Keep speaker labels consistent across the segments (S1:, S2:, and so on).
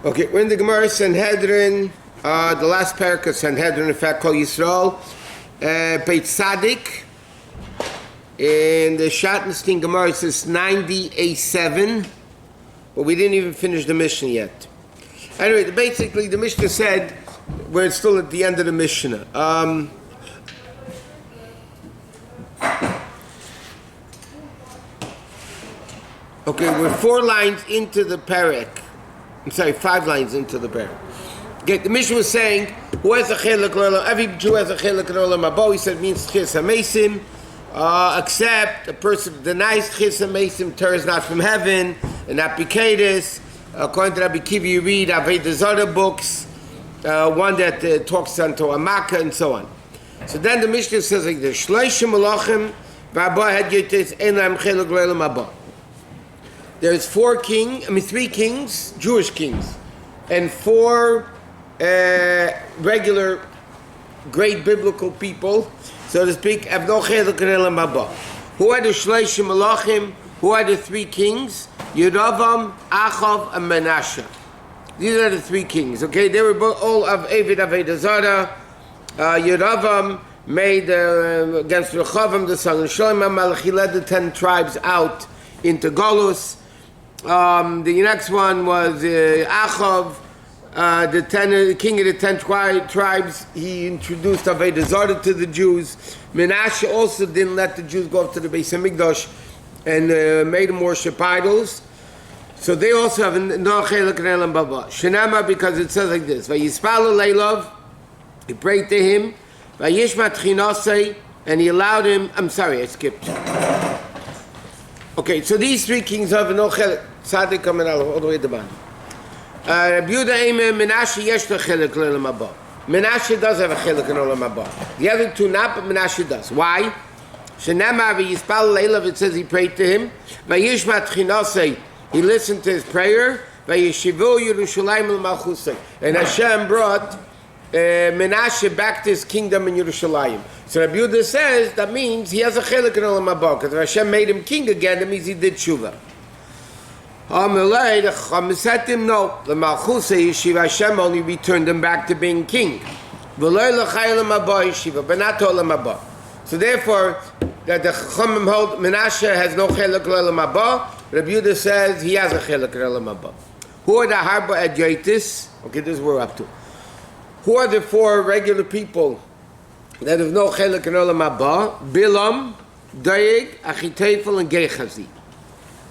S1: Okay, we're in the Gemara Sanhedrin, the last parak of Sanhedrin, in fact, called Yisrael, Beit Tzadik. In the Shattenstein Gemara, it says 90a7, but we didn't even finish the Mishnah yet. Anyway, basically, the Mishnah said, we're still at the end of the Mishnah. Okay, we're 4 lines into the parak. I'm sorry, 5 lines into the parak. Okay, the Mishnah was saying, who has a chilek l'olam? Every Jew has a chilek l'olam haba. He said it means chis hamesim, except a person who denies chis hamesim, Torah is not from heaven, and not bikadis. According to Rabbi Kiva, you read Avodah Zarah books, one that talks unto Amaka and so on. So then the Mishnah says like this: Shloshim malachim v'abba had yitis ein lahem chilek l'olam haba. There's 3 kings, Jewish kings, and 4 regular, great biblical people, so to speak, have no chilek l'olam haba. Who are the Shloshim malachim? Who are the 3 kings? Yeravam, Achav, and Menashe. These are the 3 kings, okay? They were both all of Avodah Zarah. Yeravam made against Rechavam, the son of Shlomo Melech. He led the 10 tribes out into Golus. The next one was Achav, the king of the 10 tribes. He introduced Avodah Zarah to the Jews. Menashe also didn't let the Jews go up to the Beis Hamikdash and made them worship idols. So they also have no chilek l'olam haba. Shenama, because it says like this: Vayispalu leilov, he prayed to him. Vayishmat chinasei, and he allowed him. I'm sorry, I skipped. Okay, so these 3 kings have no chilek. Tzadik coming out all the way at the bottom. Rabbi Yehuda Eimer, Menashe yesh lo chilek l'olam haba. Menashe does have a chilek l'olam haba. The other 2 not, but Menashe does. Why? Shenama v'yispal leilov, it says he prayed to him. Vayishmat chinasei, he listened to his prayer. Vayishivu Yerushalayim l'malchusei, and Hashem brought Menashe back to his kingdom in Yerushalayim. So Rabbi Yehuda says that means he has a chilek l'olam haba, because if Hashem made him king again, that means he did tshuva. Amalei, the Chacham said to him, no, the malchusei yeshiva, Hashem only returned him back to being king. V'loi l'chai l'olam haba yeshiva, but not to olam haba. So therefore, that the Chachamim hold Menashe has no chilek l'olam haba. Rabbi Yehuda says he has a chilek l'olam haba. Who are the harba adyotis? Okay, this is where we're up to. Who are the 4 regular people that have no chilek l'olam haba? Bilam, Doeg, Achitofel, and Gehazi.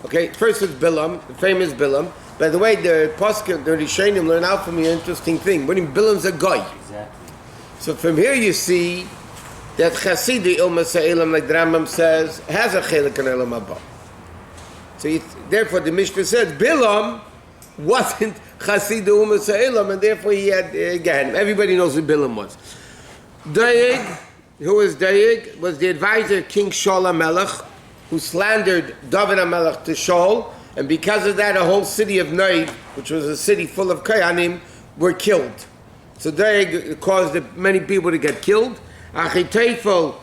S1: Okay, first is Bilam, the famous Bilam. By the way, the Poskim, the Rishonim learn out from me an interesting thing. When Bilam's a guy.
S2: Exactly. So
S1: from here you see that Chasidi Ilma Sa'ilam, like the Rambam says, has a chilek l'olam haba. So therefore the Mishnah says Bilam wasn't Chasidi Ilma Sa'ilam, and therefore he had Gehenna. Everybody knows who Bilam was. Doeg, who was Doeg, was the advisor of King Shaul HaMelech, who slandered David HaMelech to Shaul, and because of that a whole city of Noid, which was a city full of Kohanim, were killed. So Doeg caused many people to get killed. Achitofel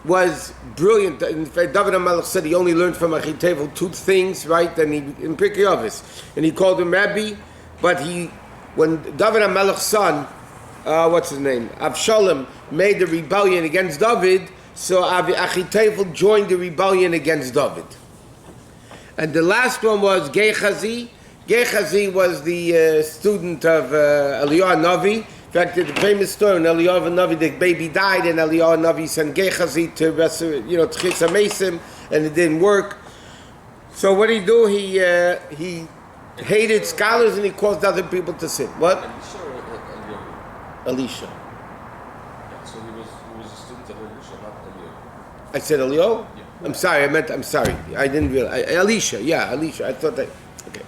S1: was brilliant. In fact, David HaMelech said he only learned from Achitofel 2 things, right? And he in Pirkei Avos, and he called him Rabbi. But when David HaMelech's son, what's his name, Avshalom, made the rebellion against David, so Achitofel joined the rebellion against David. And the last one was Gehazi. Gehazi was the student of Eliyahu Navi. In fact, the famous story when Eliyahu Navi, the baby died, and Eliyahu Navi sent Gehazi to Chis HaMesim, and it didn't work. So what did he do? He hated scholars and he caused other people to sin. What? Elisha.
S3: Yeah, so he was a student of Elisha, not Eliyahu.
S1: I said Eliyahu?
S3: Yeah.
S1: I'm sorry. I didn't realize. Elisha. I thought that. Okay.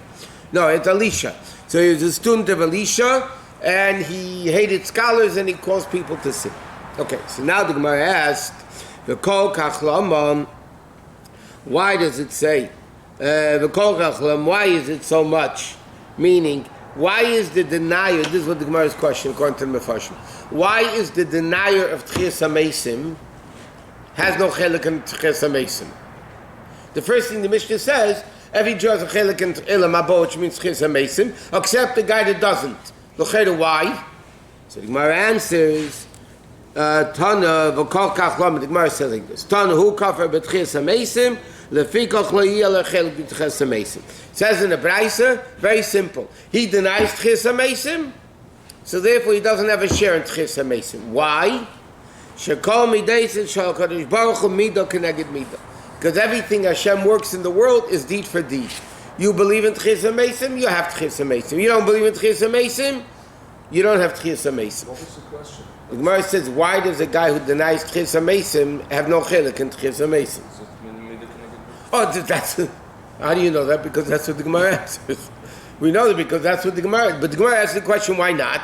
S1: No, it's Elisha. So he was a student of Elisha, and he hated scholars and he caused people to sin. Okay, so now the Gemara asked, why does it say, why is it so much? Meaning, why is the denier, this is what the Gemara's question according to the Mefarshim, why is the denier of Tchias HaMesim has no chilek in Tchias HaMesim? The first thing the Mishnah says, Every Jew has a chelik in Elam Haba, which means Chis HaMesim, except the guy that doesn't. Why? So the Gemara answers, Tana v'kol kach lamed. The Gemara says like this: Tana hu kafar b'tchis hamesim lefikach lo yiyeh lechelik b'tchis hamesim. Says in the Brisa, very simple. He denies tchis hamesim, so therefore he doesn't have a share in tchis hamesim. Why? Shekol mideisin shal kadosh baruch hu midah keneged midah. Because everything Hashem works in the world is deed for deed. You believe in tchis hamesim, you have tchis hamesim. You don't believe in tchis hamesim, you don't have tchis hamesim.
S3: What was the question?
S1: The Gemara says, why does a guy who denies Tchis HaMesim have no chelik in Tchis HaMesim? Oh, that's... How do you know that? Because that's what the Gemara answers. We know that because that's what the Gemara... But the Gemara asks the question, why not?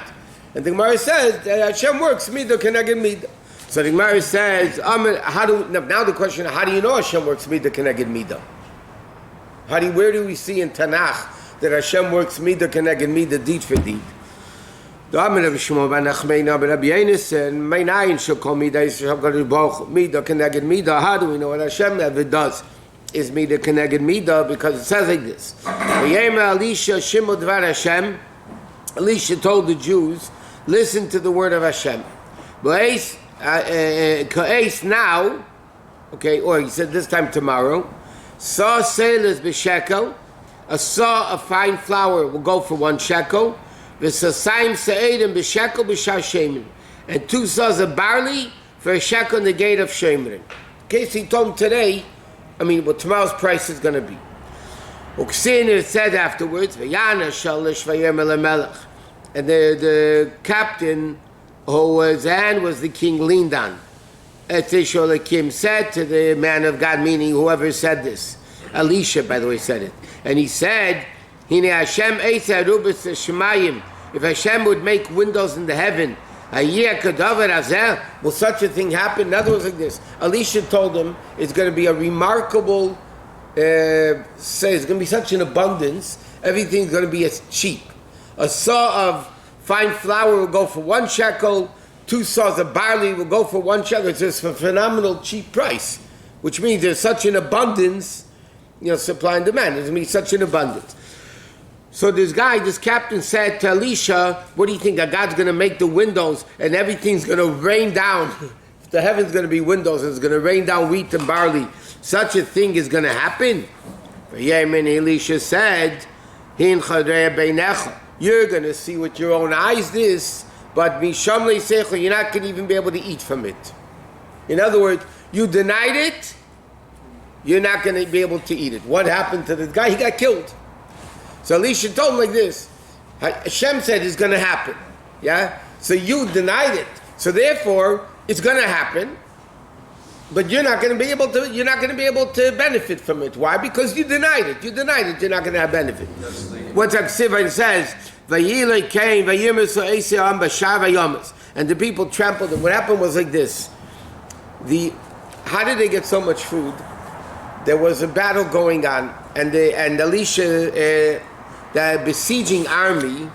S1: And the Gemara says, that Hashem works, midah keneged midah. So the Gemara says, now the question, how do you know Hashem works midah keneged midah? Where do we see in Tanakh that Hashem works midah keneged midah, deed for deed? How do we know that Hashem never does is midah keneged midah? Because it says like this: Elisha told the Jews, listen to the word of Hashem. Now, okay, or he said this time tomorrow, saw sailors b'shekel, a saw of fine flour will go for 1 shekel. And 2 saws of barley for a shekel in the gate of Shemrin. In case he told him today, what tomorrow's price is going to be. It said afterwards, and the captain, whose hand was the king, leaned on. Kim said to the man of God, meaning whoever said this. Elisha, by the way, said it. And he said, if Hashem would make windows in the heaven, will such a thing happen? In other words, like this: Elisha told him it's going to be a remarkable, it's going to be such an abundance, everything's going to be as cheap. A saw of fine flour will go for 1 shekel, 2 saws of barley will go for 1 shekel. It's just a phenomenal cheap price, which means there's such an abundance, supply and demand. There's going to be such an abundance. So this captain said to Elisha, what do you think, that God's going to make the windows and everything's going to rain down? The heaven's going to be windows and it's going to rain down wheat and barley. Such a thing is going to happen? Elisha said, you're going to see with your own eyes this, but you're not going to even be able to eat from it. In other words, you denied it, you're not going to be able to eat it. What happened to the guy? He got killed. So Elisha told him like this: Hashem said it's going to happen. Yeah? So you denied it. So therefore, it's going to happen, but you're not going to be able to benefit from it. Why? Because you denied it. You're not going to have benefit. What's Aksiva says, and the people trampled it. What happened was like this. How did they get so much food? There was a battle going on, and Elisha, the besieging army,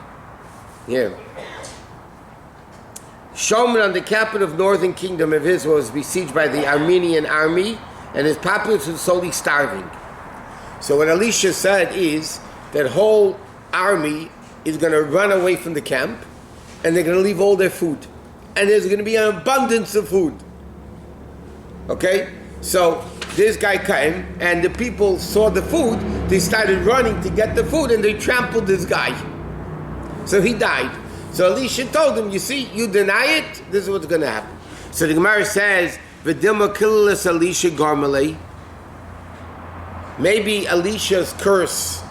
S1: Shusterman, the capital of northern kingdom of Israel, was besieged by the Armenian army, and his populace was slowly starving. So what Elisha said is that whole army is going to run away from the camp, and they're going to leave all their food, and there's going to be an abundance of food. Okay, so this guy came, and the people saw the food. They started running to get the food, and they trampled this guy. So he died. So Elisha told him, you see, you deny it, this is what's going to happen. So the Gemara says, V'dilma kilas Elisha garmalei. Maybe Elisha's curse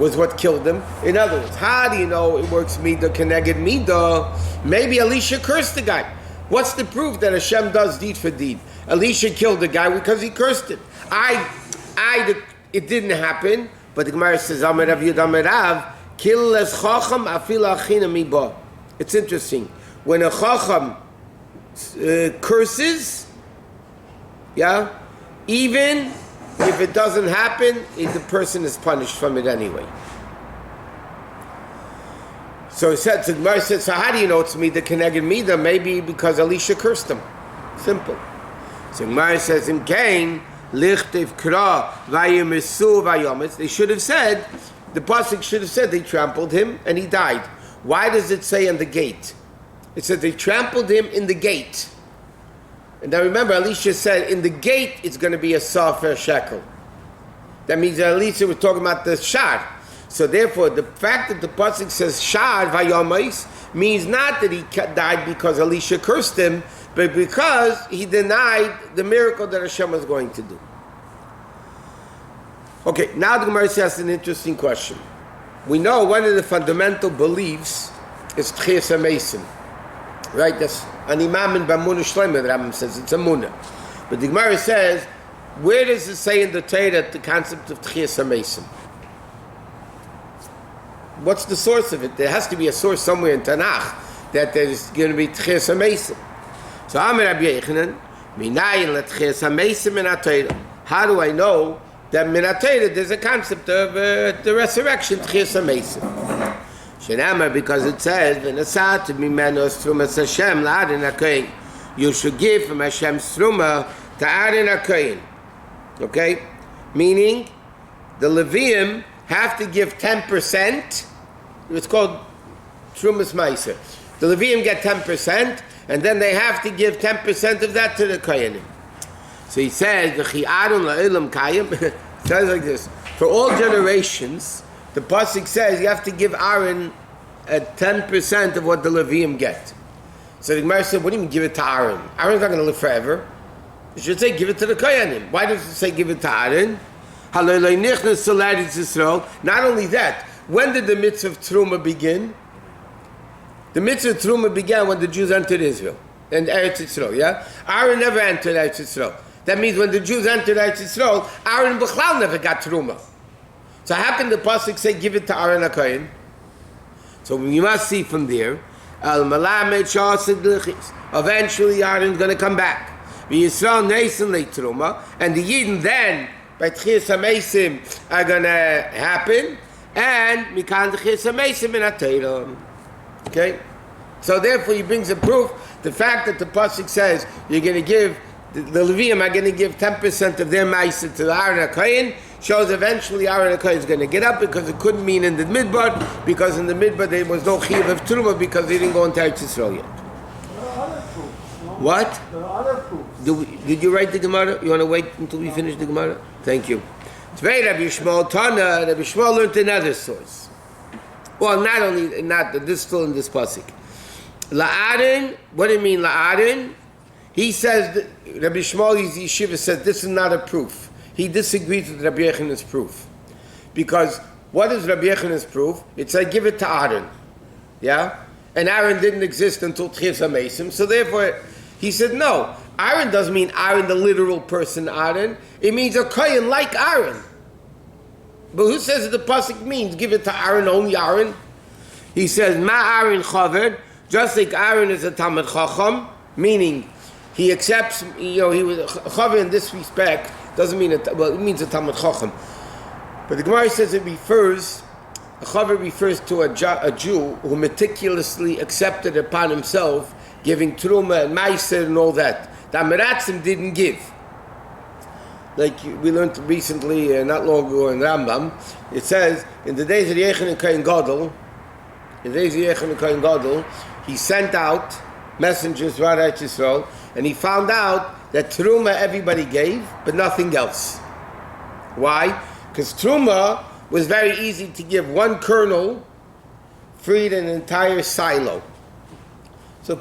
S1: was what killed him. In other words, how do you know it works midah keneged midah? Maybe Elisha cursed the guy. What's the proof that Hashem does deed for deed? Elisha killed the guy because he cursed him. It didn't happen, but the Gemara says, it's interesting. When a chacham curses, even if it doesn't happen, the person is punished from it anyway. So the Gemara said, so how do you know it's midah keneged midah? Maybe because Elisha cursed him. Simple. So Gemara says, in Cain, Lichtev kra vayimisu vayometz. They should have said, the pasuk should have said they trampled him and he died. Why does it say on the gate? It said they trampled him in the gate. And now remember, Elisha said in the gate it's going to be a safer shekel. That means that Elisha was talking about the shar. So therefore, the fact that the pasuk says shar vayomais means not that he died because Elisha cursed him, but because he denied the miracle that Hashem was going to do. Okay, now the Gemara asks an interesting question. We know one of the fundamental beliefs is Tchias HaMesim. Right? That's an imam in Bamuna Shleimah, the Rambam says, it's a munah. But the Gemara says, where does it say in the Torah the concept of Tchias HaMesim? What's the source of it? There has to be a source somewhere in Tanakh that there's going to be Tchias HaMesim. So Amar Rabbi Yechanan, Minayin leTchias HaMesim min HaTorah. How do I know that min HaTorah there's a concept of the resurrection, Tchias HaMesim? Shenamar, because it says, V'nasat mimenos trumas Hashem la'arin HaKohen. You should give from Hashem's truma to Aaron HaKohen. Okay? Meaning, the Leviim have to give 10%. It's called Trumas Meiser. The Leviim get 10%, and then they have to give 10% of that to the Kohanim. So he says, V'chi Aaron la'ilam kayim. It says like this. For all generations, the pasuk says you have to give Aaron 10% of what the Leviim get. So the Gemara said, what do you mean give it to Aaron? Aaron's not going to live forever. You should say give it to the Kohanim. Why does it say give it to Aaron? Not only that, when did the mitzvah of Truma begin? The mitzvah of Truma began when the Jews entered Israel and Eretz Yisrael, yeah? Aaron never entered Eretz Yisrael. That means when the Jews entered Eretz Yisrael, Aaron B'chlal never got Truma. So how can the pasuk say give it to Aaron HaKohen? So you must see from there, eventually Aaron's going to come back. And the Yidden then, by Tchias HaMesim, are going to happen, and Mikan Tchias HaMesim in HaTorah. Okay? So therefore he brings a proof, the fact that the pasuk says you're going to give, the Leviim are going to give 10% of their Ma'aseh to the Aaron HaKohen, shows eventually Aaron HaKohen is going to get up, because it couldn't mean in the Midbar, because in the Midbar there was no Chiyuv of Truma, because they didn't go into Eretz Yisrael yet.
S2: There are other proofs, no?
S1: What?
S2: There are other proofs.
S1: Did you write the Gemara? You want to wait until we finish the Gemara? Thank you. It's very Rabbi Yishmael Tana. Rabbi Yishmael learned another source. Well, this is still in this pasuk. La'arin, what do you mean La'arin? He says, Rabbi Yishmael Yeshiva says this is not a proof. He disagrees with Rabbi Yechanan's proof. Because what is Rabbi Yechanan's proof? It said give it to Aaron. Yeah? And Aaron didn't exist until Tchias HaMesim. So therefore, he said no. Aaron doesn't mean Aaron, the literal person Aaron. It means a Kohen like Aaron. But who says that the pasuk means give it to Aaron, only Aaron? He says, Ma Aaron Chaved, just like Aaron is a Talmid Chacham, meaning he accepts, he was Chaved in this respect, doesn't mean, it means a Talmid Chacham. But the Gemara says a Chaved refers to a Jew who meticulously accepted upon himself giving Truma and Meiser and all that. The Amiratzim didn't give. Like we learned recently, not long ago in Rambam, it says, in the days of Yechon and Kohen Gadol, he sent out messengers to Eretz Yisrael, and he found out that Truma everybody gave, but nothing else. Why? Because Truma was very easy to give. One kernel freed an entire silo. So,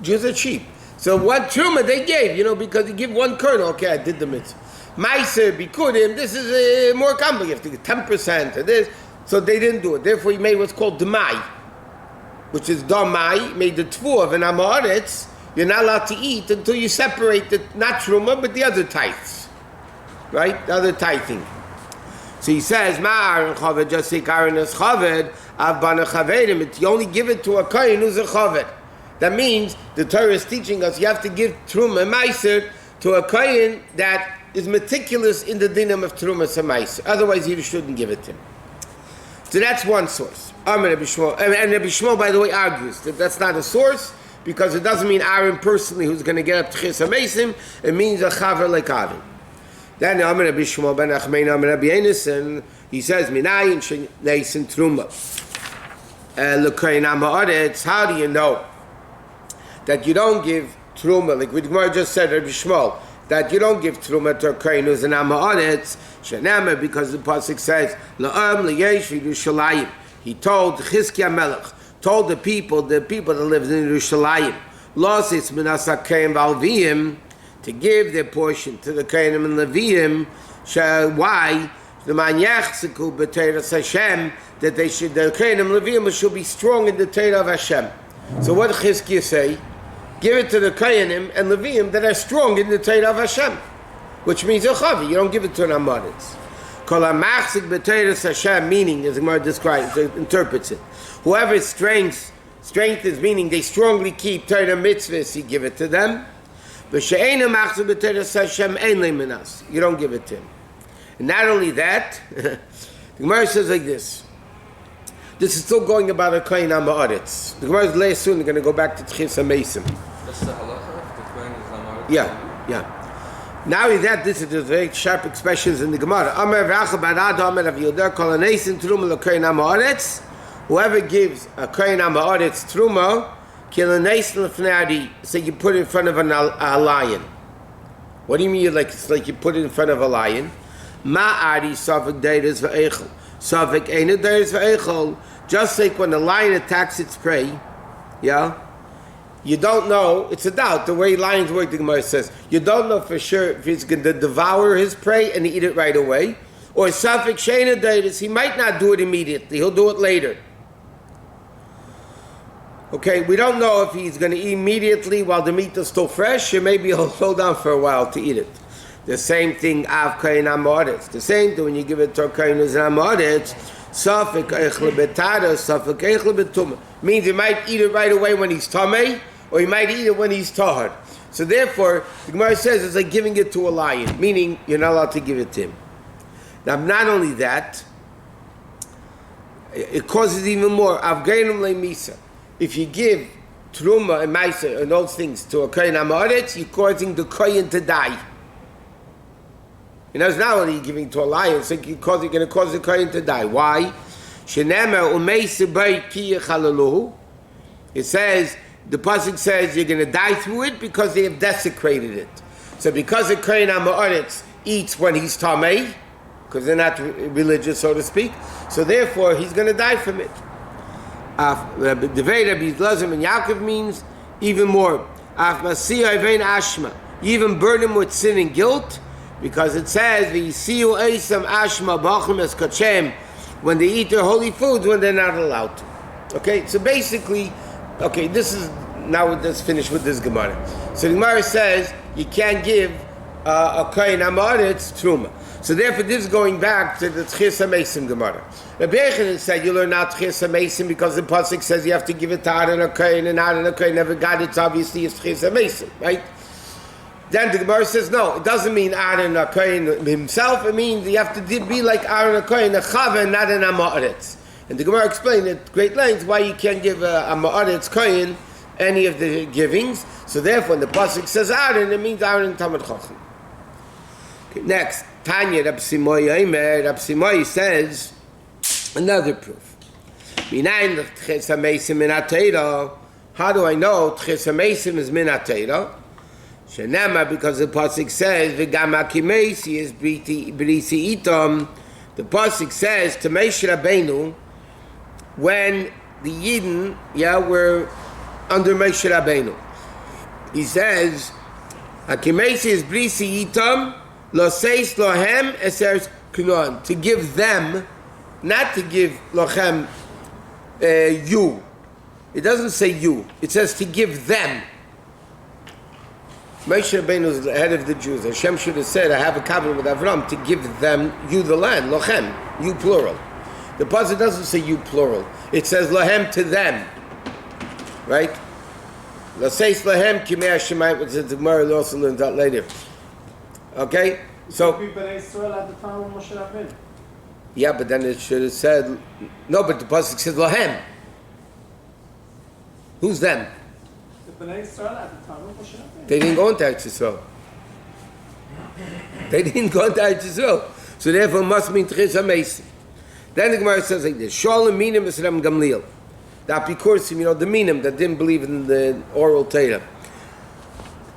S1: Jews are cheap. So what Truma they gave, because you give one kernel, okay, I did the mitzvah. Meiser, Bikurim, this is more complicated. You have to get 10% of this. So they didn't do it. Therefore he made what's called Demai, which is Damai, made the Tvu of an Amoritz. You're not allowed to eat until you separate the, not Truma, but the other tithes. Right? The other tithing. So he says, Ma'ar Chaved, just like Aaron is Chaved, Avbana Chavedim, you only give it to a Kohen who's a Chaved. That means the Torah is teaching us you have to give Truma and Meiser to a Kohen that is meticulous in the dinam of Truma and Meiser. Otherwise you shouldn't give it to him. So that's one source. And Rabbi Shmuel, by the way, argues that that's not a source, because it doesn't mean Aaron personally who's going to get up to Tchias HaMesim. It means a Chaver like Aaron. Then Amar Rabbi Shmuel ben Achmein Amar Rabbi Yonasan, he says, Minayin sheneisen truma. L'koyin ha'ma'aretz, how do you know that you don't give truma, like what Gemara just said, Rabbi Shmuel, that you don't give truma to a kohen who's an ha'ma'aretz, shenema, because the pasuk says, La'am liyesh v'Yerushalayim. He told Chizkiah Melech, told the people that lived in Yerushalayim, Losis minasa kohen v'alviyim, to give their portion to the kohenim and Leviim. Why? The manyachziku b'teiras Hashem, that they should, the kohenim Leviim should be strong in the Torah of Hashem. So what did Chizkiah say? Give it to the kohenim and Leviim that are strong in the Torah of Hashem, which means a chavi. You don't give it to an amaretz. Kol hamachzik b'teiras Hashem, meaning, as the Gemara describes, interprets it. Whoever's strength is meaning they strongly keep Torah mitzvahs, you give it to them. You don't give it to him. And not only that, the Gemara says like this. This is still going about a kohen ha'ma'aretz. The Gemara is last soon going to go back to Tchis HaMeisim.
S3: That's the halacha, if the kohen is ha'ma'aretz?
S1: Yeah. Not only that, this is the very sharp expressions in the Gemara. Amar v'acha barad amar av yoder kol haneisen truma l'kohen ha'ma'aretz. Whoever gives a kohen ha'ma'aretz truma, so you put it in front of a lion. What do you mean? It's like you put it in front of a lion. Just like when the lion attacks its prey, yeah, you don't know. It's a doubt. The way lions work, the Gemara says, you don't know for sure if he's going to devour his prey and eat it right away, or safek sheina deiris, he might not do it immediately. He'll do it later. Okay, we don't know if he's going to eat immediately while the meat is still fresh, or maybe he'll hold on for a while to eat it. The same thing, av kohen ha'ma'aretz. The same thing when you give it to a kohen who's ha'ma'aretz, safek eichle betara, safek eichle betuma. Means he might eat it right away when he's tamei, or he might eat it when he's tahar. So therefore, the Gemara says it's like giving it to a lion, meaning you're not allowed to give it to him. Now, not only that, it causes even more. Avgeinim le'misa. If you give truma and maisa and those things to a kohen ha'ma'aretz, you're causing the kohen to die. You know, it's not only giving to a lion, it's like you're going to cause the kohen to die. Why? It says, the pasuk says you're going to die through it because they have desecrated it. So because the kohen ha'ma'aretz eats when he's tamei, because they're not religious, so to speak, so therefore he's going to die from it. The way Rabbi Lazar and Yaakov means even more. You even burn him with sin and guilt, because it says when they eat their holy foods when they're not allowed to. Okay, so basically, this is now let's finish with this Gemara. So the Gemara says you can't give a kohen ha'ma'aretz truma. So therefore, this is going back to the Tchis HaMeisim Gemara. Rabbi Yochanan said you learn out Tchis HaMeisim because the pasuk says you have to give it to Aaron a kohen, and Aaron a kohen never got it. So obviously, it's Tchis HaMeisim, right? Then the Gemara says no, it doesn't mean Aaron a kohen himself. It means you have to be like Aaron a kohen, a chava, not an ha'ma'aretz. And the Gemara explained at great length why you can't give a ha'ma'aretz kohen any of the givings. So therefore, when the pasuk says Aaron, it means Aaron Talmid Chacham. Okay, next. Tanya Rab Simoi says another proof. How do I know Tchis HaMeisim is min ha'Torah? Shenema, because the pasuk says v'gam ha'kimeisi is brisi itom. The pasuk says to Moshe Rabbeinu when the Yidden were under Moshe Rabbeinu. He says ha'kimeisi is brisi itom. Loseis lohem eser knon, to give them, not to give lochem you. It doesn't say you. It says to give them. Moshe Rabbeinu is the head of the Jews. Hashem should have said, I have a covenant with Avram to give them you the land, lochem, you plural. The pasuk doesn't say you plural. It says lohem to them, right? Loseis lohem kimei Hashemayim, which the Gemara also learns out later. Okay, so yeah, but then it should have said no. But the pasuk says lahem. Who's them?
S2: The Bnei Israel at the time of Moshe Rabbeinu.
S1: They didn't go into Eretz Yisrael. They didn't go into Eretz Yisrael. So therefore it must mean Tchis HaMesim. Then the Gemara says like this, Sholem Minim is Rem Gamliel. The Apikoursim, the Minim that didn't believe in the oral Torah.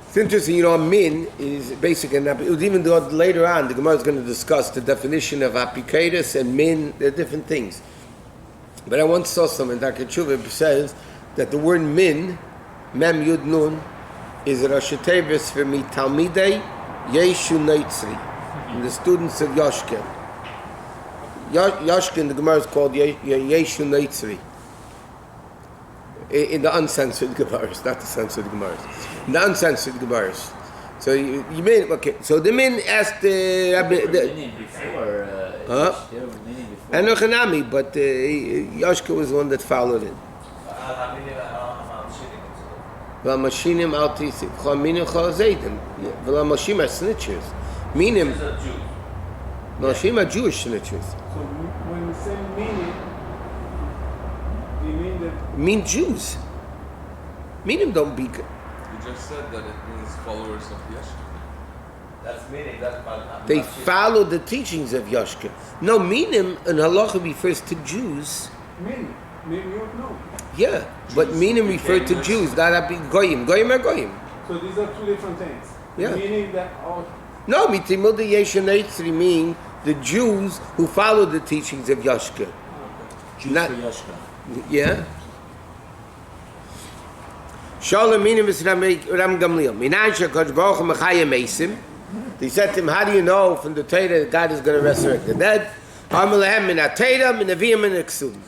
S1: It's interesting, min is basically, even though later on the Gemara is going to discuss the definition of Apikourus and min, they're different things. But I once saw someone, Dr. Tshuva says that the word min, Mem Yud Nun, is a Rosh Tevis for me, Talmidei Yeshu Neitzri, and the students of Yoshkin. Yoshkin, the Gemara is called Yeshu Neitzri. In the uncensored Gemaras, not the censored Gemaras. In the uncensored Gemaras. So you mean, okay, so the min asked Rabbi... And Hanami, but Yoshka was the one that followed it. V'amashinim al tisip, chaminim chal zaydim. V'amashim are snitchers. Minim... Mashim are Jewish snitchers.
S2: So when we say meaning, we mean that...
S1: Mean Jews. Minim don't be...
S3: You just said that it means followers of Yeshua.
S4: That's meaning, that's about...
S1: They follow the teachings of Yoshka. No, Minim in Halacha refers to Jews.
S2: Meaning you don't know.
S1: Yeah, but Minim refer to Jews, not Goyim. Goyim are Goyim.
S2: So these are two different things.
S1: Yeah.
S2: Meaning that...
S1: No, Mitimud Yeshu Neitzri mean the Jews who follow the teachings of Yoshka.
S4: Jews
S1: Not,
S4: for Yoshka.
S1: Yeah. Shalom Minim is Ram Gamliel. Minan Shekaj Baruch Mechaya Mesim. They said to him, how do you know from the Torah that God is going to resurrect the dead? Amalehem min ha-Torah, min Nevi'im and Ksuvim.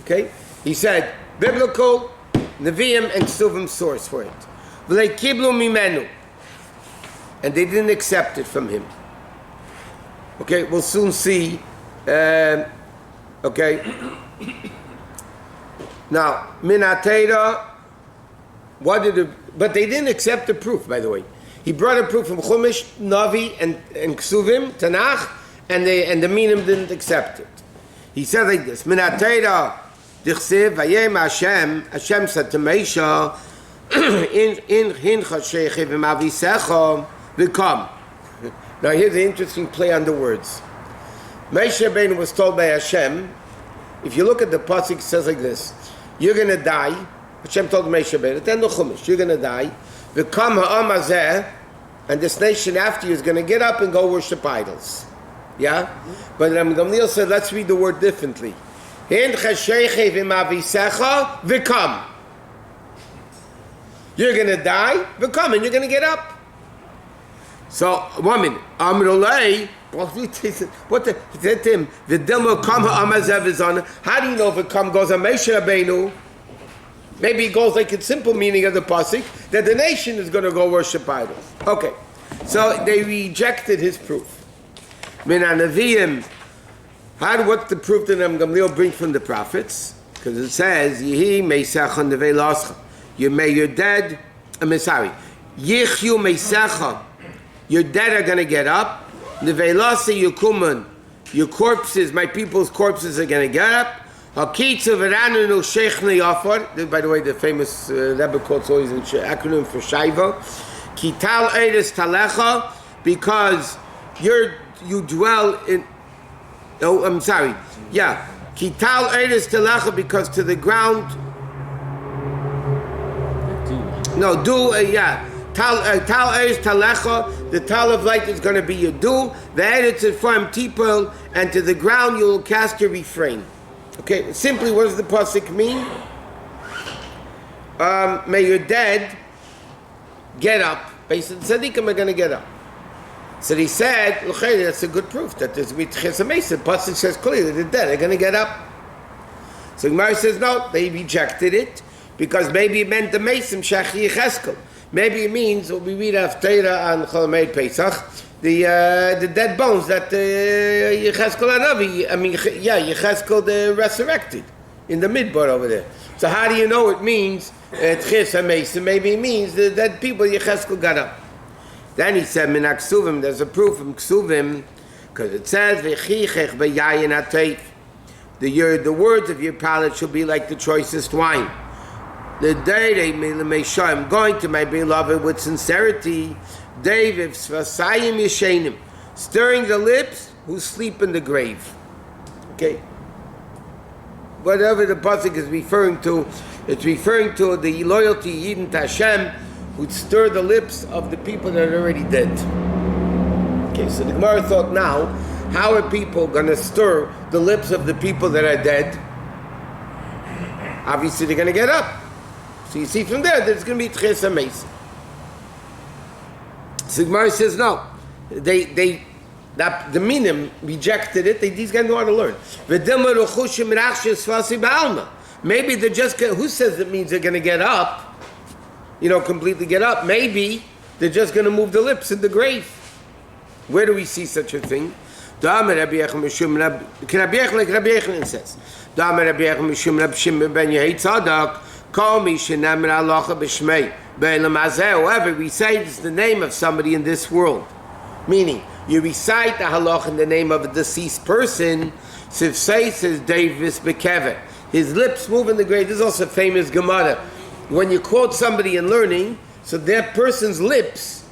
S1: Okay? He said, biblical, Nevi'im and Ksuvim source for it. V'lei kiblu mimenu. And they didn't accept it from him. Okay, we'll soon see. Okay. Now, min ha-Torah, but they didn't accept the proof, by the way. He brought a proof from Chumash, Navi, and Ksuvim, Tanakh, and the Minim didn't accept it. He said like this, Min ha-Torah, Dichsev, Vayem Hashem said to Meisha, In hincha shechiv v'mavisecha v'kam. Now here's an interesting play on the words. Moshe Rabbeinu was told by Hashem, if you look at the pasuk, it says like this, you're going to die. Hashem told Moshe Rabbeinu, then the Chumash, you're going to die. V'kam ha'am hazeh, and this nation after you is going to get up and go worship idols. Yeah? But Rabbi Gamliel said, let's read the word differently. Hincha shechiv v'mavisecha v'kam. You're going to die, v'kam, and you're going to get up. So, woman, Amrulay, what the, he said to him, V'dilma kam ha'am hazeh v'zana. How do you know if it come goes on Moshe Rabbeinu? Maybe it goes like a simple meaning of the pasuk that the nation is going to go worship idols. Okay, so they rejected his proof. Min ha-Nevi'im, what's the proof that Gamliel brings from the prophets? Because it says, Yehi meisecha nevei lascha. You're dead. Sorry. Yichyu meisecha. Your dead are going to get up. Nevei lascha yukuman. Your corpses, my people's corpses are going to get up. By the way, the famous Rebbe quotes always an acronym for Shaiva. Kital Eres Talecha, because you dwell in. Oh, I'm sorry. Yeah, Kital Eres Talecha, because to the ground. No, yeah. Tal Eres Talecha, the tal of light is going to be your do. The Eretz is from Tipel, and to the ground you will cast your refrain. Okay, simply, what does the pasuk mean? May your dead get up. Basically, tzaddikim are going to get up. So he said, that's a good proof that there's Tchis HaMesim. Pasuk says clearly the dead are going to get up. So Gemara says no, they rejected it because maybe it meant the Mesim Shach Yecheskel. Maybe it means what we read after on Chol Hamoed Pesach. The dead bones that Yecheskel Hanavi, Yecheskel resurrected in the midbar over there. So how do you know it means Tchis HaMesim? Maybe it means the dead people Yecheskel got up. Then he said, Min Ksuvim, there's a proof from Ksuvim, because it says, V'chichech b'yayin ha'teif. The words of your palate shall be like the choicest wine. The day I'm going to my beloved with sincerity, David Svasayim Yeshenim, stirring the lips who sleep in the grave. Okay? Whatever the pasuk is referring to, it's referring to the loyalty Yidin to Hashem, would stir the lips of the people that are already dead. Okay, so the Gemara thought now, how are people going to stir the lips of the people that are dead? Obviously they're going to get up. So you see from there that it's going to be Tches HaMesim. So the Gemara says no. The Minim rejected it. These guys know how to learn. Maybe they're just, who says it means they're going to get up? Completely get up. Maybe they're just going to move the lips in the grave. Where do we see such a thing? Rabbi Yochanan says, however, we say it's the name of somebody in this world. Meaning, you recite the halach in the name of a deceased person. Sifsei says Davis Bekever. His lips move in the grave. This is also a famous Gemara. When you quote somebody in learning, so that person's lips,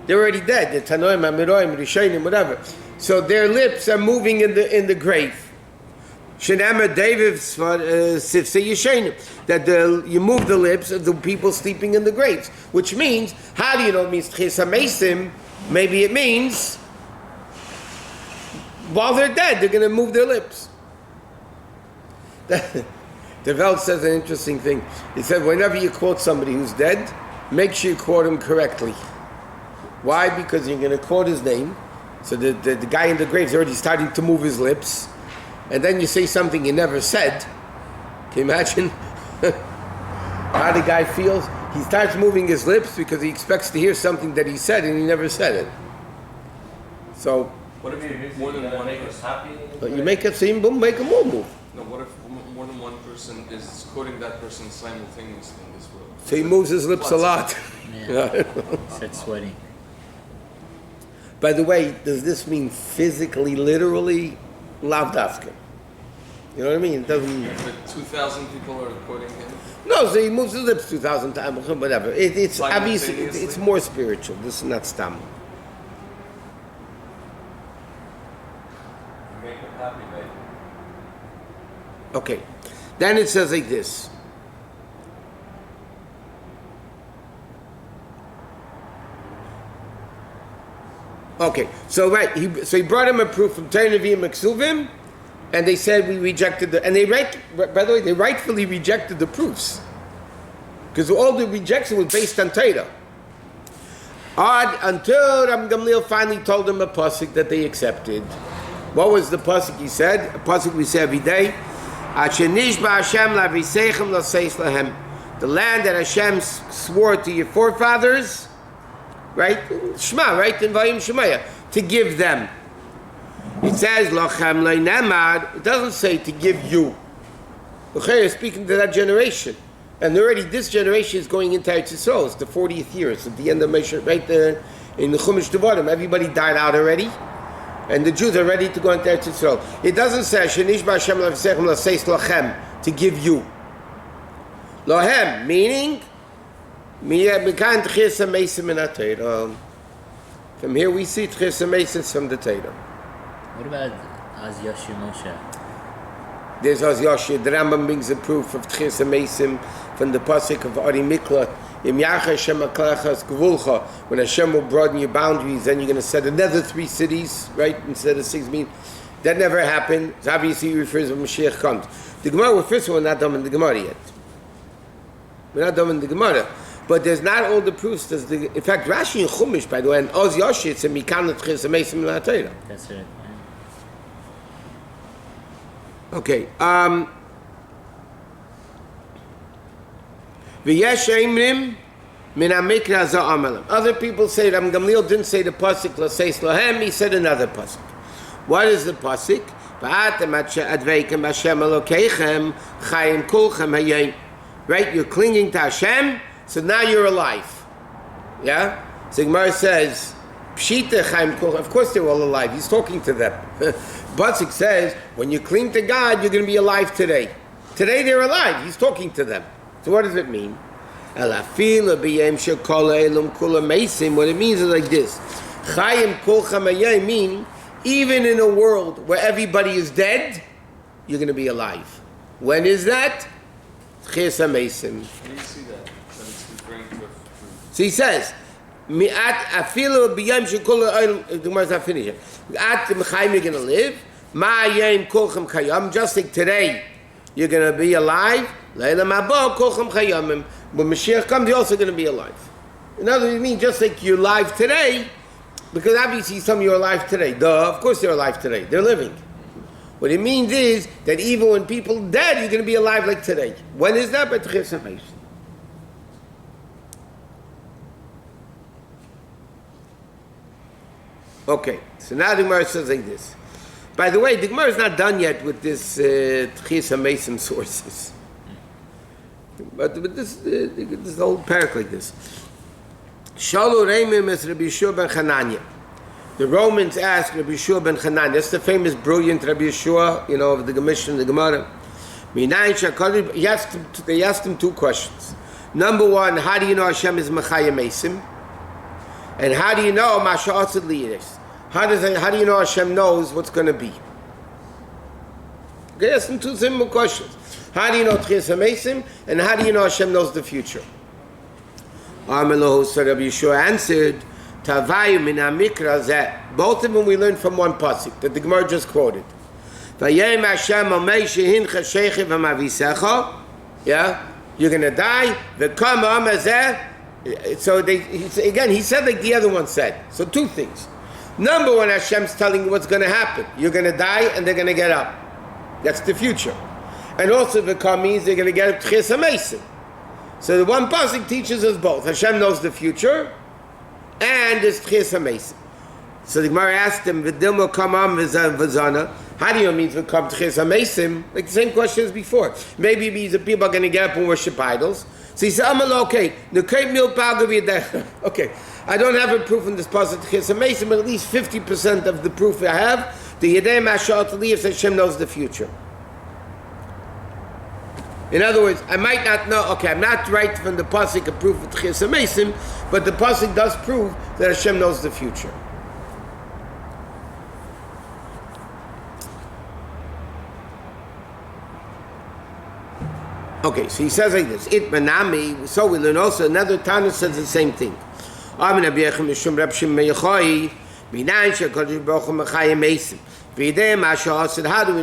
S1: they're already dead. They're Tanoim, Amiroim, Rishayim, whatever. So their lips are moving in the grave. Shenama David Sifsei Yeshayim. That you move the lips of the people sleeping in the graves. Which means, how do you know it means Tches HaMesim? Maybe it means while they're dead, they're going to move their lips. The Welt says an interesting thing. He said, whenever you quote somebody who's dead, make sure you quote him correctly. Why? Because you're going to quote his name. So the guy in the grave is already starting to move his lips. And then you say something you never said. Can you imagine how the guy feels? He starts moving his lips because he expects to hear something that he said and he never said it. So,
S4: what if more than one make us happy?
S1: You make it seem, boom, make them all move.
S3: No, what if more than one person is quoting that person simultaneously in this world?
S1: So he moves his lips a lot.
S5: Yeah. Starts sweating.
S1: By the way, does this mean physically, literally? Lav dafka. You know what I mean? It doesn't.
S3: If 2,000 people are quoting him.
S1: No, so he moves his lips 2,000 times, whatever. It's obviously it's more spiritual. This is not stam.
S4: Make them happy, baby.
S1: Okay, then it says like this. Okay, so he brought him a proof from Torah Nevi'im and Ksuvim, and they said we rejected by the way, they rightfully rejected the proofs. Because all the rejection was based on Torah. Until Rabbi Gamliel finally told them a pasuk that they accepted. What was the pasuk he said? A pasuk we say every day. The land that Hashem swore to your forefathers, right? Shema, right? In Vayim Shemaya, to give them. It says, Lochem Loi Nemad. It doesn't say to give you. It's speaking to that generation. And already this generation is going into Eretz Yisrael. It's the 40th year. It's at the end of Meshach, right there in the Chumash Devarim. Everybody died out already. And the Jews are ready to go into Eretz Yisrael. It doesn't say, Shenish B'Hashem L'Avsechem L'Seis Lochem, to give you. Lohem, meaning, from here we see Tches HaMesim from the Torah.
S5: What about Az Yoshi Moshe?
S1: There's Az Yoshi. The Rambam brings a proof of Tches HaMesim from the pasuk of Ari Miklat. Im Yacha Hashem Aklachas Gvulcha. When Hashem will broaden your boundaries, then you're going to set another 3 cities, right? Instead of 6 mean. That never happened. So obviously he refers when Mashiach comes. The Gemara, first of all, we're not done in the Gemara yet. We're not done in the Gemara. But there's not all the proofs. In fact, Rashi and Chumash, by the way, and Oz Yoshi, it's a Mikan Tches HaMesim L'Atayra.
S5: That's right.
S1: Okay. V'yesh Eimrim min HaMikra Za Amalim. Other people say Rabbi Gamliel didn't say the pasuk L'Seis Lohem. He said another pasuk. What is the pasuk? V'atem adveikem Hashem Elokeichem Chayim Kulchem Hayim. Right? You're clinging to Hashem. So now you're alive. Yeah? So Gemara says, Pshita Chaim Kol. Of course they're all alive. He's talking to them. Pasuk says, when you cling to God, you're going to be alive today. Today they're alive. He's talking to them. So what does it mean? What it means is like this. Mean, even in a world where everybody is dead, you're going to be alive. When is that? Chis HaMesim.
S3: Can you see that? That it's referring to
S1: So he says, the Gemara's not finished yet. You're going to live. Just like today, you're going to be alive. When Mashiach comes, you're also going to be alive. In other words, it means just like you're alive today, because obviously some of you are alive today. Duh, of course they're alive today. They're living. What it means is that even when people are dead, you're going to be alive like today. When is that? By Chis HaMesim. Okay, so now the Gemara says like this. By the way, the Gemara is not done yet with this Chis HaMesim sources. But this whole parak like this. Shalu Reimim is Rabbi Yeshua ben Chananya. The Romans asked Rabbi Yeshua ben Chananya. That's the famous, brilliant Rabbi Yeshua, of the Mishnah, the Gemara. They asked him two questions. Number one, how do you know Hashem is Mechaya Mesim? And how do you know Masha'atzid Liyiris? How do you know Hashem knows what's going to be? Okay, ask him two simple questions. How do you know Chis HaMesim? And how do you know Hashem knows the future? So Rabbi Yeshua answered, Tavayu min ha-mikra zeh. Both of them we learned from one pasuk that the Gemara just quoted. Vayem Hashem omei shehincha shechiv ha'mavisecha. Yeah, you're going to die. V'kam ha'amazeh. So he said like the other one said. So two things. Number one, Hashem's telling you what's going to happen. You're going to die and they're going to get up. That's the future. And also v'kam means they're going to get up Chis HaMesim. So the one pasuk teaches us both. Hashem knows the future, and it's Chis HaMesim. So the Gemara asked him, "V'dilmo kamam v'zana." How do you mean to come Chis HaMesim? Like the same question as before. Maybe it means that people are going to get up and worship idols. So he said, "Okay, okay. I don't have a proof in this pasuk Chis HaMesim, but at least 50% of the proof I have. The Yedei Masha'at Liyas, Hashem knows the future." In other words, I might not know, I'm not right from the pasuk a proof of Chis HaMesim, but the pasuk does prove that Hashem knows the future. Okay, so he says like this, It manami, so we learn also, another Tana says the same thing. How do we know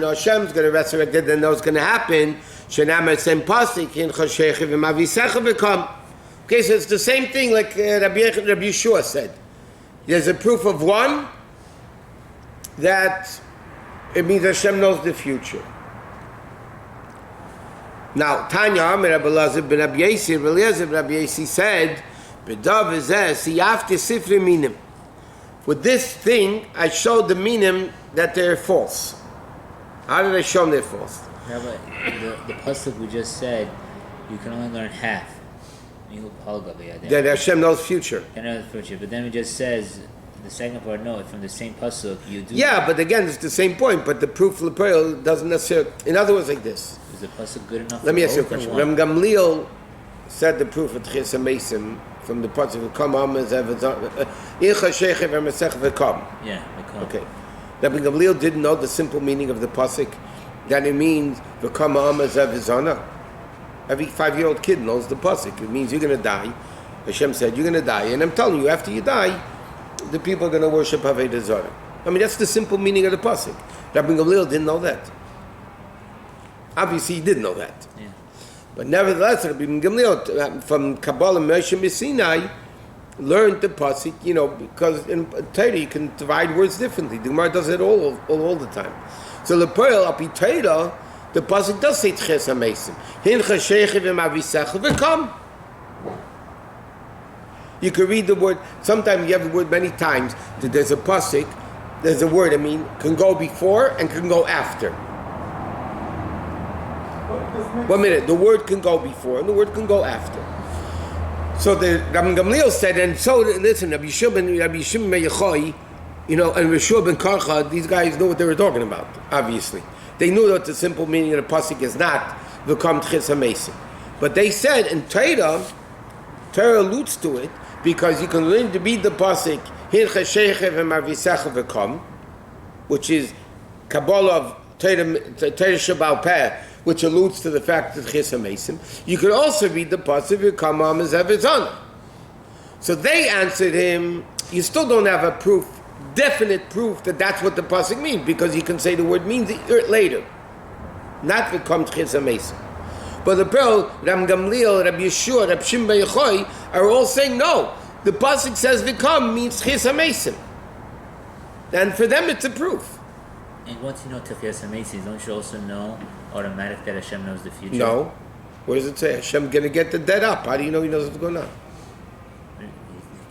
S1: Hashem's going to resurrect it and know what's going to happen? Okay, so it's the same thing like Rabbi Yeshua said. There's a proof of one that it means Hashem knows the future. Now, Tanya Amir Rabbi Elazar ben Rabbi Yasi said, with this thing, I showed the minim that they're false. How did I show them they're false?
S5: Yeah, but the pasuk we just said, you can only learn half.
S1: That Hashem knows future.
S5: But then it just says, the second part, no, from the same pasuk, you do.
S1: Yeah, but again, it's the same point, but the proof of the doesn't necessarily. In other words, like this.
S5: Is the pasuk good enough?
S1: Let me ask you a question. Rabbi Gamliel said the proof of Chis HaMesim from the pasuk of Kam
S5: Yeah,
S1: okay. Rabbi Gamliel didn't know the simple meaning of the pasuk, that it means v'kam ha'amazev v'zana. Every 5-year-old kid knows the pasuk. It means you're going to die. Hashem said you're going to die, and I'm telling you, after you die, the people are going to worship Avodah Zarah. I mean, that's the simple meaning of the pasuk. Rabbi Gamliel didn't know that. Obviously, he did know that.
S5: Yeah.
S1: But nevertheless, Rabbi Gamliel from Kabbalah Moshe Sinai learned the pasuk, because in Torah you can divide words differently. The Gemara does it all the time. So the pearl api Torah, the pasuk does say Chis HaMesim. Hincha shechiv v'mavisecha v'kam. You can read the word. Sometimes you have the word many times. That there's a pasuk, there's a word. Can go before and can go after. 1 minute. The word can go before and the word can go after. So the Rabbi Gamliel said, and so listen, Rabbi Shimon ben Yochai, and Rabbi Yeshua ben Karcha, these guys know what they were talking about. Obviously, they knew that the simple meaning of the pasuk is not v'kam Chis HaMesim. But they said in Torah alludes to it because you can learn to read the pasuk Hincha Shechev Marvisecha V'Kom, which is Kabbalah of Torah Shabbal Peh, which alludes to the fact that Chis HaMesim. You could also read the pasuk V'Kom HaMazev V'Zana. So they answered him, you still don't have a proof, definite proof that that's what the pasuk means, because you can say the word means it later, not V'Kom Chis HaMesim. But the Pearl, Ram Gamliel, Rabbi Yeshua, Rabbi Shimon Bar Yochai are all saying no. The pasuk says "V'kom" means Chis HaMesim, and for them it's a proof.
S5: And once you know Chis HaMesim, don't you also know automatic that Hashem knows the future?
S1: No. What does it say? Hashem going to get the dead up. How do you know He knows what's going on?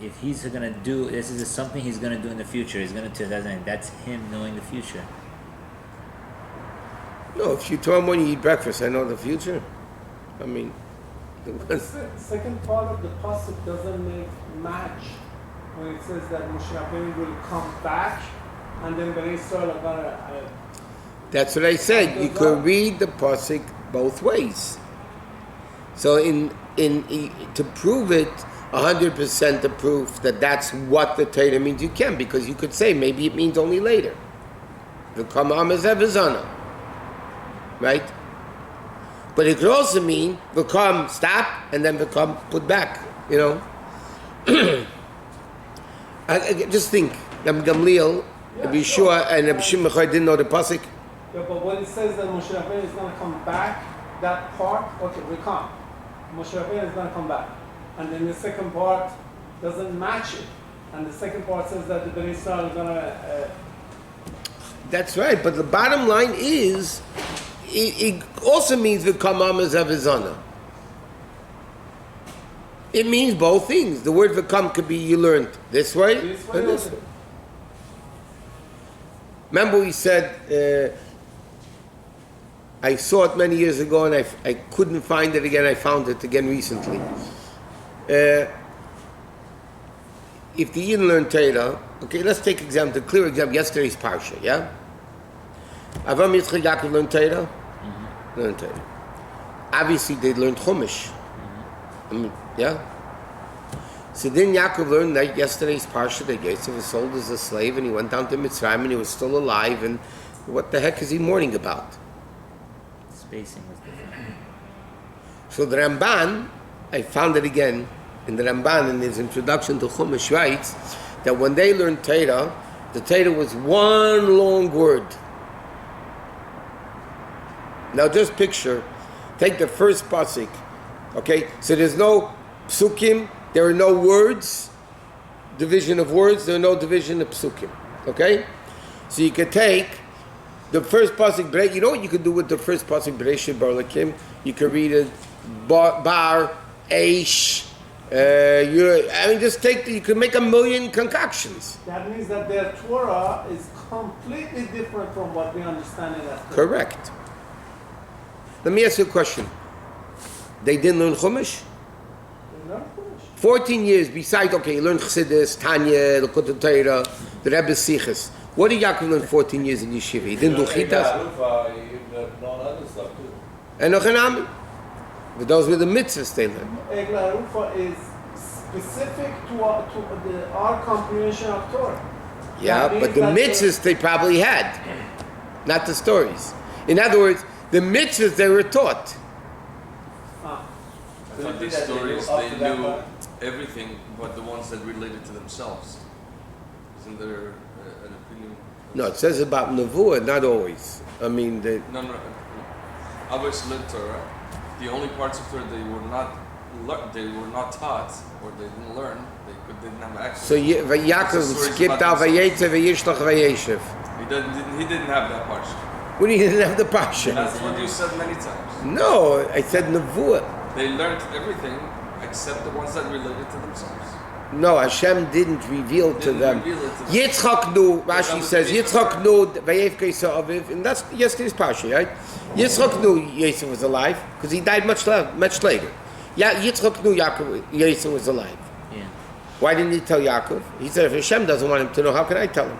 S5: If He's going to do, this is something He's going to do in the future. He's going to that's Him knowing the future.
S1: No. If you tell Him when you eat breakfast, I know the future. I mean,
S2: The second part of the pasuk doesn't match when it says that Moshe Rabbeinu will come back, and then Bnei Israel are gonna.
S1: That's what I said. You could read the pasuk both ways. So to prove it 100% the proof that that's what the Torah means, you can, because you could say maybe it means only later. V'kom ha'mazev v'zana. Right? But it could also mean v'kom stop and then v'kom put back. You know? I just think Rabbi Gamliel, Rabbi Yeshua, and Rabbi Shimon Bar Yochai didn't know the pasuk.
S2: Yeah, but when it says that Moshe Rabbeinu is going to come back, that part, okay, we come. Moshe Rabbeinu is going to come back. And then the second part doesn't match it. And the second part says that the Bnei Israel is going to...
S1: That's right, but the bottom line is, it also means v'kom ha'mazev v'zana. It means both things. The word v'kom could be you learned this way and this way. Remember we said, I saw it many years ago and I couldn't find it again. I found it again recently. If the Yidden learn Torah, okay, let's take example, the clear example, yesterday's Parsha, yeah? Avram Yitzchak Yaakov learned Torah? Mm-hmm. Learned Torah. Obviously they learned Chumash. Mm-hmm. Yeah? So then Yaakov learned that yesterday's Parsha that Yosef was sold as a slave and he went down to Mitzrayim and he was still alive, and what the heck is he mourning about?
S5: Spacing was different.
S1: So the Ramban, I found it again, in the Ramban in his introduction to Chumash writes that when they learned Torah, the Torah was one long word. Now just picture, take the first pasuk, okay? So there's no psukim, there are no words, division of words, there are no division of psukim, okay? So you could take the first pasuk, you know what you could do with the first pasuk, Bereshit Bar Lakim? You could read it, bar, aish, just take, you could make a million concoctions.
S2: That means that their Torah is completely different from what we understand it as Torah.
S1: Correct. Let me ask you a question. They didn't learn Chumash?
S2: They learn Chumash.
S1: 14 years, besides, okay, you learned Chassidus, Tanya, the Likutei Torah, the Rebbe's Sichos. What did Yaakov learn 14 years in Yeshiva? He didn't do Chitas? And Ochanami. But those were the mitzvahs they learned.
S2: Egla Harufa is specific to our comprehension of Torah.
S1: Yeah, but the mitzvahs they probably had, not the stories. In other words, the mitzvahs they were taught.
S3: I thought the stories, they knew everything but the ones that related to themselves. Isn't there an opinion?
S1: No, it says about Nevuah, not always. I mean,
S3: No. Abbas learned Torah. The only parts of Torah they were not taught, or they didn't learn, they didn't have access.
S1: So Yaakov skipped out Vayetze Vayishlach Vayeshev.
S3: He didn't have that part.
S1: When he didn't have the Parsha.
S3: That's what you said many times.
S1: No, I said Nevuah.
S3: They learned everything except the ones that related to themselves.
S1: No, Hashem didn't reveal to them. Yitzchak knew, Rashi says, Yitzchak knew Vayev Keisa Aviv, and that's yesterday's Parsha, right? Yitzchak knew Yosef was alive, because he died much later. Yitzchak knew Yosef was alive.
S5: Yeah.
S1: Why didn't he tell Yaakov? He said, if Hashem doesn't want him to know, how can I tell him?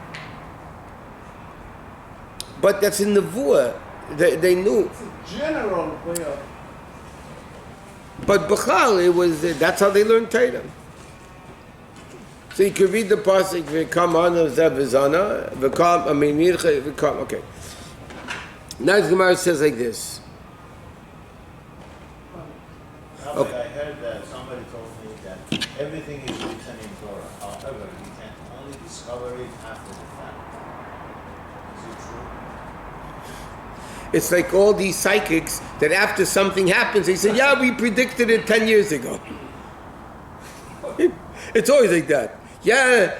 S1: But that's in Nevuah. They knew.
S2: It's a general way of...
S1: But B'chal, it was, that's how they learned Torah. So you could read the pasuk, v'kam ana zevizana, v'kam, v'kam, okay. Now the Gemara says like this.
S6: Rabbi,
S1: Okay.
S6: I heard that somebody told me that everything is written in Torah. However, you can only discover it after the fact. Is it true?
S1: It's like all these psychics that after something happens, they say, yeah, we predicted it 10 years ago. It's always like that. Yeah,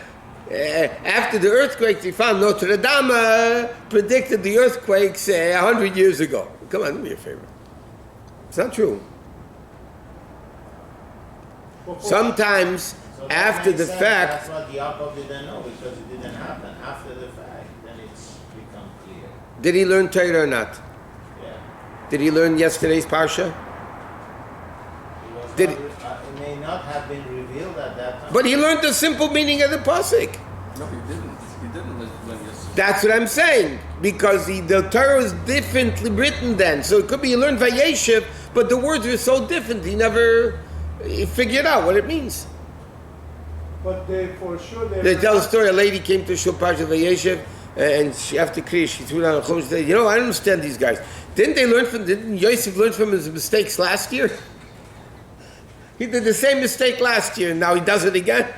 S1: after the earthquakes, they found Notre Dame predicted the earthquakes 100 years ago. Come on, do me a favor. It's not true. Sometimes,
S6: So that
S1: after
S6: makes
S1: the
S6: sense.
S1: fact,
S6: That's what Yaakov didn't know because it didn't happen. After the fact, then it's become clear.
S1: did he learn Torah or not?
S6: Yeah.
S1: Did he learn yesterday's Parsha?
S6: It, was
S1: Did
S6: not, it may not have been revealed at that time.
S1: But he learned the simple meaning of the pasuk.
S3: No, he didn't. He didn't learn yesterday.
S1: That's what I'm saying. Because the Torah was differently written then. So it could be he learned Vayeshev, but the words were so different, he never figured out what it means.
S2: But they, for sure,
S1: They tell a story, a lady came to Shul Parsha Vayeshev, and she, after Kriya, she threw down a chumash and said, you know, I don't understand these guys. Didn't Yosef learn from his mistakes last year? He did the same mistake last year, and now he does it again.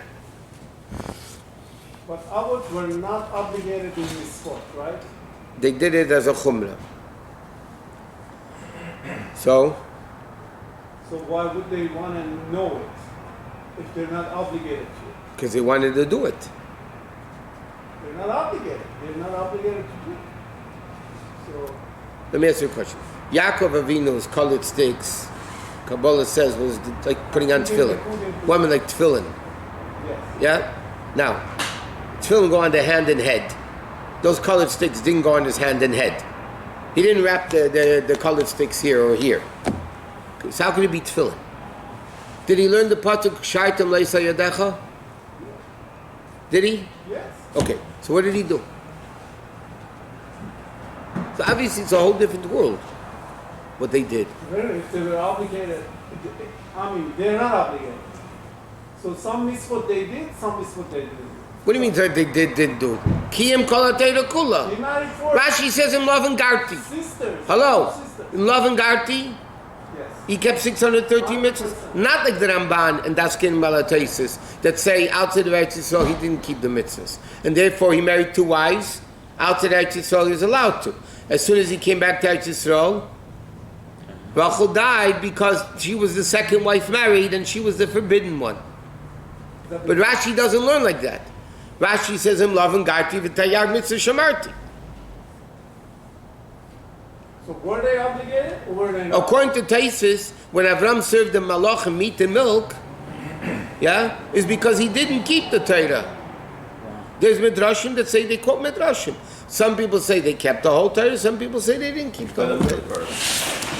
S2: But Avot were not obligated in this sport, right?
S1: They did it as a chumrah. So,
S2: So why would they want to know it if they're not obligated to?
S1: because they wanted to do it.
S2: They're not obligated. They're not obligated to do it. So
S1: Let me ask you a question. Yaakov Avinu's colored sticks, Kabbalah says, was like putting on tefillin. Women like tefillin.
S2: yes.
S1: Yeah? Now, tefillin go on the hand and head. Those colored sticks didn't go on his hand and head. He didn't wrap the colored sticks here or here. So how could it be tefillin? Did he learn the pasuk Shaitam Leisa Yadecha? Did he?
S2: Yes.
S1: Okay, so what did he do? So obviously it's a whole different world, what they did.
S2: If they were obligated, they're not obligated. So some mitzvot they did, some mitzvot they didn't.
S1: What do you mean that they didn't do it? Kiyam kol ha'teira kula.
S2: They married four
S1: Rashi says in Love and Garti.
S2: sisters.
S1: Hello?
S2: Four sisters.
S1: In Love and Garti,
S2: Yes.
S1: he kept 613 mitzvahs. Not like the Ramban and Daskin Malatesis that say outside of Eretz Yisrael he didn't keep the mitzvahs. And therefore he married two wives. Outside Eretz Yisrael he was allowed to. As soon as he came back to Eretz Yisrael, Rachel died because she was the second wife married and she was the forbidden one. But Rashi doesn't learn like that. Rashi says in Love and Garti v'tayag mitzvah shamarti.
S2: So were they obligated or were they not?
S1: According to Taisus, when Avram served the malachim meat and milk, yeah, is because he didn't keep the Torah. There's midrashim that say they quote midrashim. Some people say they kept the whole Torah. Some people say they didn't keep the whole Torah.